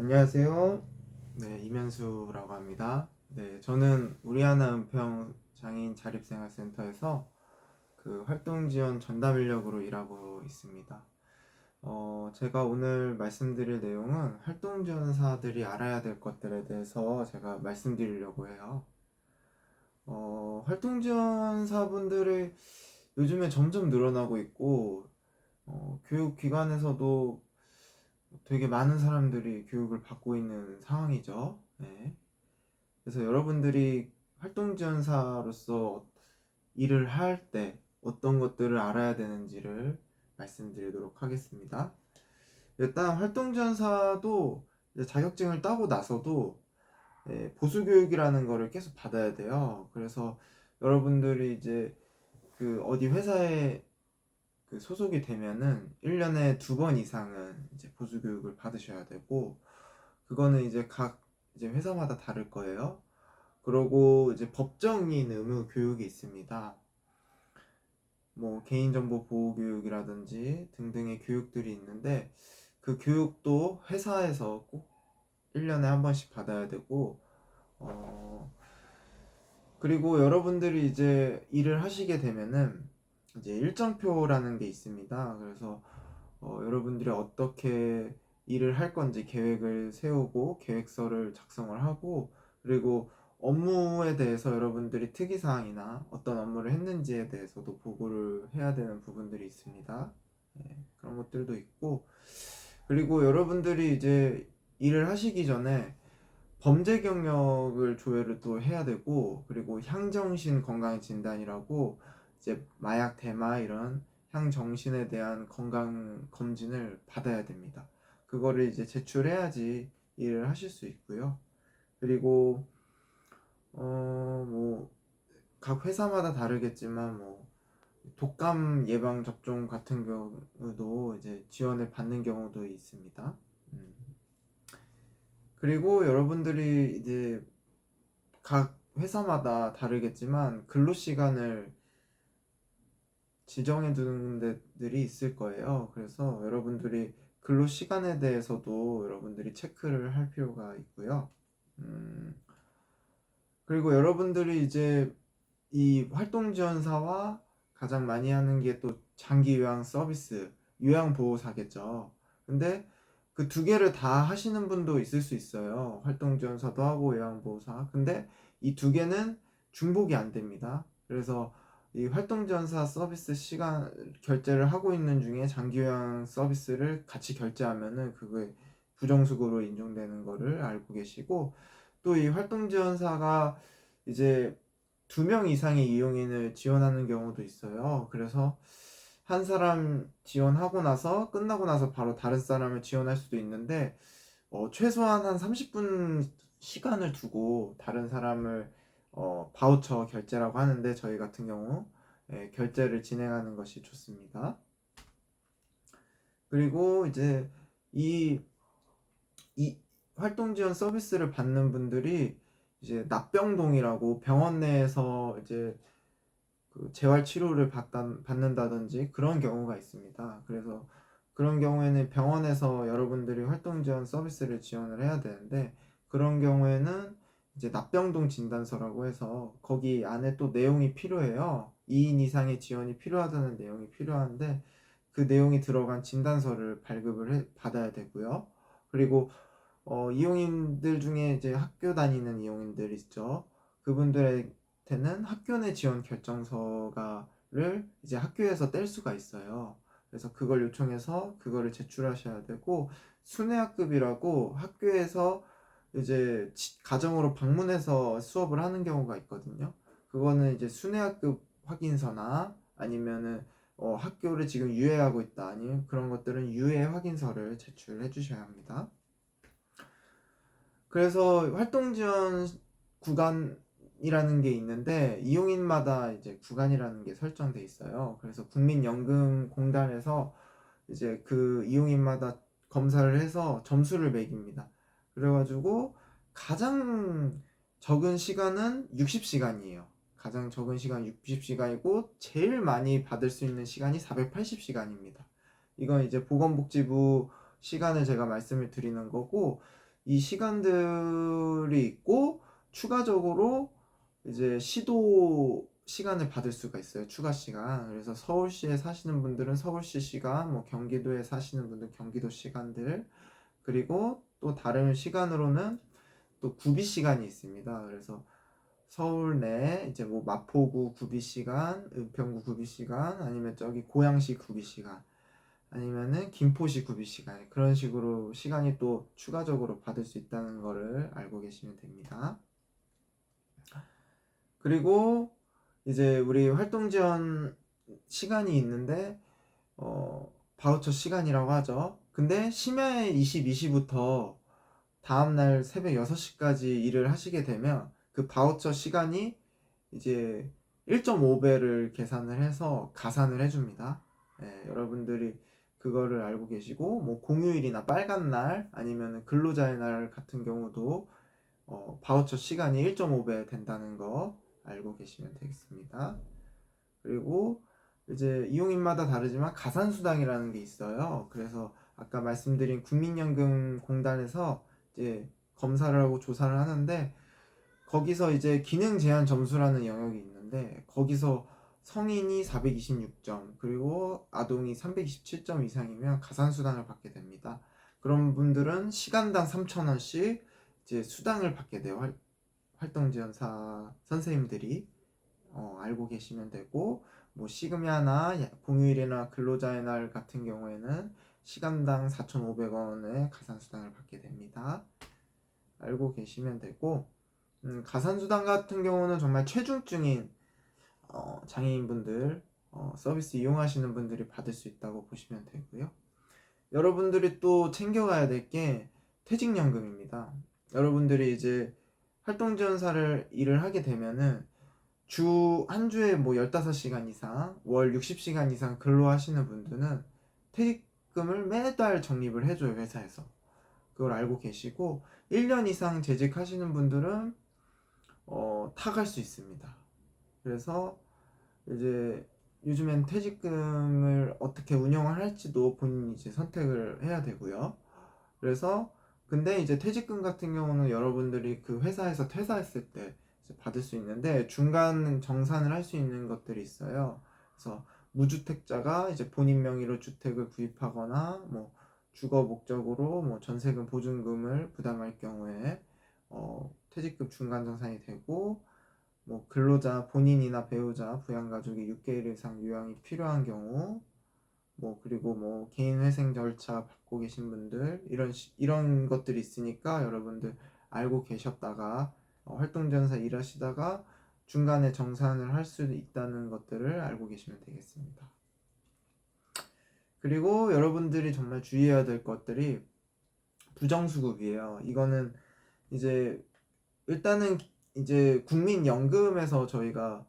안녕하세요. 네, 이면수라고 합니다. 네, 저는 우리하나 은평 장애인 자립생활센터에서 그 활동 지원 전담 인력으로 일하고 있습니다. 제가 오늘 말씀드릴 내용은 활동 지원사들이 알아야 될 것들에 대해서 제가 말씀드리려고 해요. 활동 지원사분들이 요즘에 점점 늘어나고 있고, 교육기관에서도 되게 많은 사람들이 교육을 받고 있는 상황이죠. 네. 그래서 여러분들이 활동지원사로서 일을 할 때 어떤 것들을 알아야 되는지를 말씀드리도록 하겠습니다. 일단 활동지원사도 이제 자격증을 따고 나서도 보수교육이라는 거를 계속 받아야 돼요. 그래서 여러분들이 이제 그 어디 회사에 그 소속이 되면은 1년에 2번 이상은 이제 보수교육을 받으셔야 되고, 그거는 이제 각 이제 회사마다 다를 거예요. 그러고 이제 법정인 의무 교육이 있습니다. 뭐 개인정보 보호 교육이라든지 등등의 교육들이 있는데, 그 교육도 회사에서 꼭 1년에 한 번씩 받아야 되고, 어 그리고 여러분들이 이제 일을 하시게 되면은 이제 일정표라는 게 있습니다. 그래서 여러분들이 어떻게 일을 할 건지 계획을 세우고 계획서를 작성을 하고, 그리고 업무에 대해서 여러분들이 특이사항이나 어떤 업무를 했는지에 대해서도 보고를 해야 되는 부분들이 있습니다. 그런 것들도 있고, 그리고 여러분들이 이제 일을 하시기 전에 범죄 경력을 조회를 또 해야 되고, 그리고 향정신 건강 진단이라고 이제 마약 대마 이런 향정신에 대한 건강 검진을 받아야 됩니다. 그거를 이제 제출해야지 일을 하실 수 있고요. 그리고 뭐 각 회사마다 다르겠지만 뭐 독감 예방 접종 같은 경우도 이제 지원을 받는 경우도 있습니다. 음. 그리고 여러분들이 이제 각 회사마다 다르겠지만 근로 시간을 지정해 두는 데들이 있을 거예요. 그래서 여러분들이 근로 시간에 대해서도 여러분들이 체크를 할 필요가 있고요. 음, 그리고 여러분들이 이제 이 활동 지원사와 가장 많이 하는 게 또 장기 요양 서비스, 요양보호사겠죠. 근데 그 두 개를 다 하시는 분도 있을 수 있어요. 활동 지원사도 하고 요양보호사. 근데 이 두 개는 중복이 안 됩니다. 그래서 이 활동 지원사 서비스 시간 결제를 하고 있는 중에 장기 요양 서비스를 같이 결제하면은 그게 부정수고로 인정되는 거를 알고 계시고, 또 이 활동 지원사가 이제 2명 이상의 이용인을 지원하는 경우도 있어요. 그래서 한 사람 지원하고 나서 끝나고 나서 바로 다른 사람을 지원할 수도 있는데, 최소한 한 30분 시간을 두고 다른 사람을 바우처 결제라고 하는데, 저희 같은 경우 결제를 진행하는 것이 좋습니다. 그리고 이제 이, 이 활동 지원 서비스를 받는 분들이 이제 납병동이라고 병원 내에서 이제 그 재활 치료를 받는다든지 그런 경우가 있습니다. 그래서 그런 경우에는 병원에서 여러분들이 활동 지원 서비스를 지원을 해야 되는데, 그런 경우에는 이제 납병동 진단서라고 해서 거기 안에 또 내용이 필요해요. 2인 이상의 지원이 필요하다는 내용이 필요한데, 그 내용이 들어간 진단서를 받아야 되고요. 그리고 이용인들 중에 이제 학교 다니는 이용인들 있죠. 그분들한테는 학교 내 지원 결정서가를 이제 학교에서 뗄 수가 있어요. 그래서 그걸 요청해서 그거를 제출하셔야 되고, 순회학급이라고 학교에서 이제 가정으로 방문해서 수업을 하는 경우가 있거든요. 그거는 이제 순회학급 확인서나 아니면은 학교를 지금 유예하고 있다, 아니면 그런 것들은 유예 확인서를 제출해 주셔야 합니다. 그래서 활동 지원 구간이라는 게 있는데, 이용인마다 이제 구간이라는 게 설정돼 있어요. 그래서 국민연금공단에서 이제 그 이용인마다 검사를 해서 점수를 매깁니다. 그래가지고 가장 적은 시간은 60시간이에요. 가장 적은 시간 60시간이고 제일 많이 받을 수 있는 시간이 480시간입니다. 이건 이제 보건복지부 시간을 제가 말씀을 드리는 거고, 이 시간들이 있고 추가적으로 이제 시도 시간을 받을 수가 있어요. 추가 시간. 그래서 서울시에 사시는 분들은 서울시 시간, 뭐 경기도에 사시는 분들 경기도 시간들, 그리고 또 다른 시간으로는 또 구비 시간이 있습니다. 그래서 서울 내 이제 뭐 마포구 구비 시간, 은평구 구비 시간, 아니면 저기 고양시 구비 시간, 아니면은 김포시 구비 시간, 그런 식으로 시간이 또 추가적으로 받을 수 있다는 거를 알고 계시면 됩니다. 그리고 이제 우리 활동 지원 시간이 있는데 바우처 시간이라고 하죠. 근데 심야 22시부터 다음날 새벽 6시까지 일을 하시게 되면 그 바우처 시간이 이제 1.5배를 계산을 해서 가산을 해줍니다. 여러분들이 그거를 알고 계시고, 뭐 공휴일이나 빨간 날 아니면 근로자의 날 같은 경우도 바우처 시간이 1.5배 된다는 거 알고 계시면 되겠습니다. 그리고 이제 이용인마다 다르지만 가산수당이라는 게 있어요. 그래서 아까 말씀드린 국민연금공단에서 이제 검사를 하고 조사를 하는데, 거기서 이제 기능 제한 점수라는 영역이 있는데, 거기서 성인이 426점 그리고 아동이 327점 이상이면 가산수당을 받게 됩니다. 그런 분들은 시간당 3,000원씩 이제 수당을 받게 돼요. 활동지원사 선생님들이 알고 계시면 되고, 뭐 시금야나 공휴일이나 근로자의 날 같은 경우에는 시간당 4,500원의 가산수당을 받게 됩니다. 알고 계시면 되고, 가산수당 같은 경우는 정말 최중증인 장애인분들 서비스 이용하시는 분들이 받을 수 있다고 보시면 되고요. 여러분들이 또 챙겨가야 될 게 퇴직연금입니다. 여러분들이 이제 활동지원사를 일을 하게 되면은 한 주에 뭐 15시간 이상, 월 60시간 이상 근로하시는 분들은 퇴직금을 매달 적립을 해줘요, 회사에서. 그걸 알고 계시고, 1년 이상 재직하시는 분들은 타갈 수 있습니다. 그래서 이제 요즘엔 퇴직금을 어떻게 운영을 할지도 본인이 이제 선택을 해야 되고요. 그래서 근데 이제 퇴직금 같은 경우는 여러분들이 그 회사에서 퇴사했을 때 이제 받을 수 있는데, 중간 정산을 할 수 있는 것들이 있어요. 그래서 무주택자가 이제 본인 명의로 주택을 구입하거나 뭐 주거 목적으로 뭐 전세금 보증금을 부담할 경우에 퇴직금 중간 정산이 되고, 뭐 근로자 본인이나 배우자 부양가족이 6개월 이상 요양이 필요한 경우, 뭐 그리고 뭐 개인회생 절차 받고 계신 분들, 이런 것들이 있으니까 여러분들 알고 계셨다가 활동지원사 일하시다가 중간에 정산을 할 수 있다는 것들을 알고 계시면 되겠습니다. 그리고 여러분들이 정말 주의해야 될 것들이 부정수급이에요. 이거는 이제 일단은 이제 국민연금에서 저희가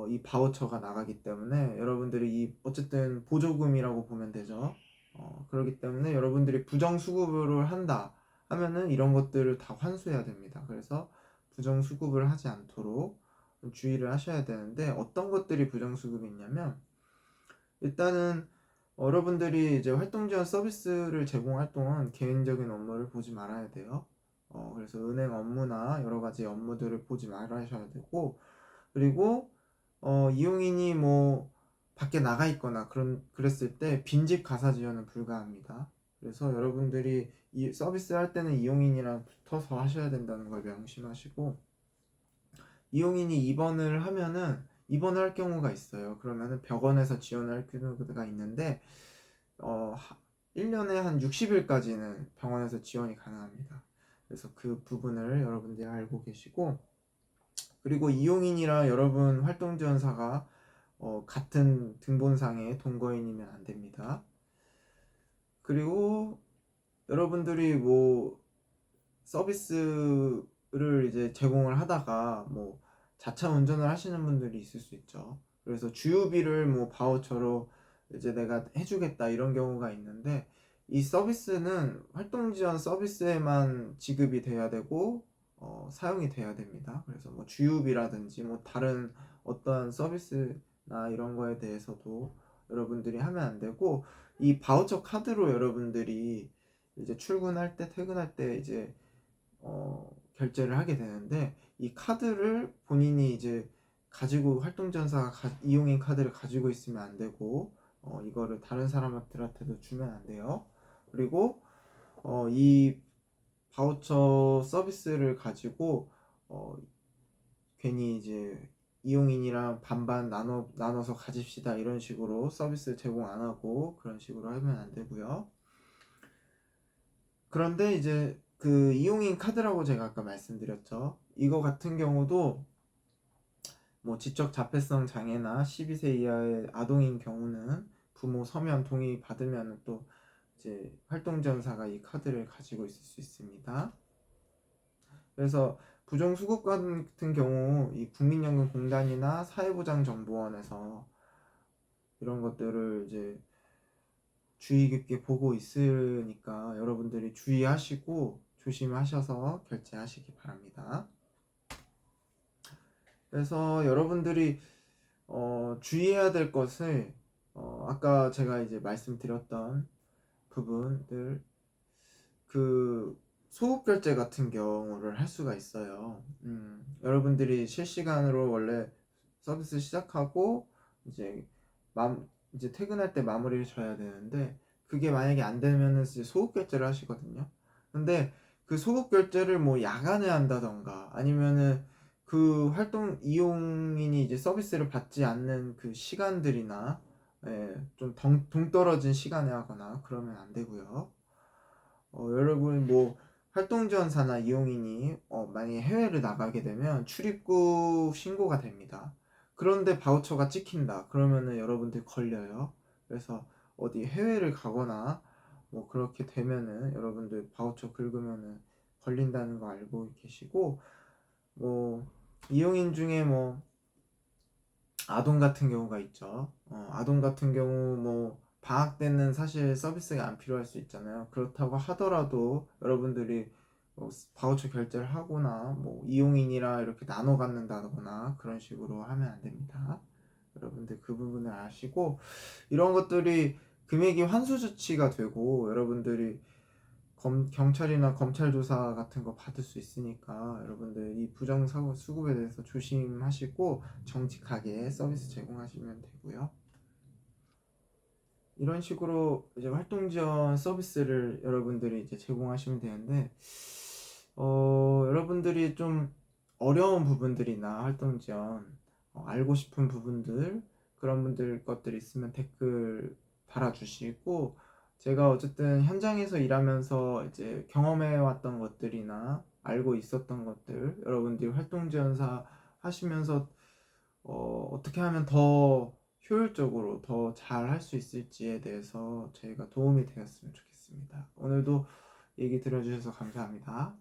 이 바우처가 나가기 때문에 여러분들이 이 어쨌든 보조금이라고 보면 되죠. 그렇기 때문에 여러분들이 부정수급을 한다 하면은 이런 것들을 다 환수해야 됩니다. 그래서 부정수급을 하지 않도록 주의를 하셔야 되는데, 어떤 것들이 부정수급이 있냐면, 일단은 여러분들이 이제 활동지원 서비스를 제공할 동안 개인적인 업무를 보지 말아야 돼요. 그래서 은행 업무나 여러 가지 업무들을 보지 말아셔야 되고, 그리고 이용인이 뭐 밖에 나가 있거나 그랬을 때 빈집 가사 지원은 불가합니다. 그래서 여러분들이 이 서비스 할 때는 이용인이랑 붙어서 하셔야 된다는 걸 명심하시고, 이용인이 입원을 할 경우가 있어요. 그러면은 병원에서 지원을 할 경우가 있는데 1년에 한 60일까지는 병원에서 지원이 가능합니다. 그래서 그 부분을 여러분들이 알고 계시고, 그리고 이용인이랑 여러분 활동지원사가 같은 등본상의 동거인이면 안 됩니다. 그리고 여러분들이 뭐 서비스를 이제 제공을 하다가 뭐 자차 운전을 하시는 분들이 있을 수 있죠. 그래서 주유비를 뭐 바우처로 이제 내가 해주겠다 이런 경우가 있는데, 이 서비스는 활동지원 서비스에만 지급이 돼야 되고 사용이 돼야 됩니다. 그래서 뭐 주유비라든지 뭐 다른 어떠한 서비스나 이런 거에 대해서도 여러분들이 하면 안 되고, 이 바우처 카드로 여러분들이 이제 출근할 때, 퇴근할 때 이제 결제를 하게 되는데, 이 카드를 본인이 이제 가지고 활동지원사가 이용인 카드를 가지고 있으면 안 되고, 이거를 다른 사람들한테도 주면 안 돼요. 그리고 이 바우처 서비스를 가지고 괜히 이제 이용인이랑 반반 나눠서 가집시다 이런 식으로 서비스 제공 안 하고 그런 식으로 하면 안 되고요. 그런데 이제 그 이용인 카드라고 제가 아까 말씀드렸죠. 이거 같은 경우도 뭐 지적 자폐성 장애나 12세 이하의 아동인 경우는 부모 서면 동의 받으면 또 이제 활동지원사가 이 카드를 가지고 있을 수 있습니다. 그래서 부정수급 같은 경우 이 국민연금공단이나 사회보장정보원에서 이런 것들을 이제 주의 깊게 보고 있으니까 여러분들이 주의하시고 조심하셔서 결제하시기 바랍니다. 그래서 여러분들이 주의해야 될 것을 아까 제가 이제 말씀드렸던 부분들, 그 소급 결제 같은 경우를 할 수가 있어요. 여러분들이 실시간으로 원래 서비스 시작하고 이제 이제 퇴근할 때 마무리를 져야 되는데, 그게 만약에 안 되면은 이제 소급 결제를 하시거든요. 근데 그 소급 결제를 뭐 야간에 한다던가 아니면은 그 활동 이용인이 이제 서비스를 받지 않는 그 시간들이나, 좀 동떨어진 시간에 하거나 그러면 안 되고요. 여러분 뭐 활동지원사나 이용인이 만약에 해외를 나가게 되면 출입국 신고가 됩니다. 그런데 바우처가 찍힌다. 그러면은 여러분들 걸려요. 그래서 어디 해외를 가거나 뭐 그렇게 되면은 여러분들 바우처 긁으면은 걸린다는 거 알고 계시고, 뭐 이용인 중에 뭐 아동 같은 경우가 있죠. 아동 같은 경우 뭐 방학 때는 사실 서비스가 안 필요할 수 있잖아요. 그렇다고 하더라도 여러분들이 바우처 결제를 하거나 뭐 이용인이랑 이렇게 나눠 갖는다거나 그런 식으로 하면 안 됩니다. 여러분들 그 부분을 아시고, 이런 것들이 금액이 환수 조치가 되고 여러분들이 경찰이나 검찰 조사 같은 거 받을 수 있으니까 여러분들 이 부정사고 수급에 대해서 조심하시고 정직하게 서비스 제공하시면 되고요. 이런 식으로 이제 활동 지원 서비스를 여러분들이 이제 제공하시면 되는데, 여러분들이 좀 어려운 부분들이나 활동 지원 알고 싶은 부분들, 그런 분들 것들이 있으면 댓글 달아주시고, 제가 어쨌든 현장에서 일하면서 이제 경험해 왔던 것들이나 알고 있었던 것들, 여러분들이 활동 지원사 하시면서 어떻게 하면 더 효율적으로 더 잘 할 수 있을지에 대해서 저희가 도움이 되었으면 좋겠습니다. 오늘도 얘기 들어주셔서 감사합니다.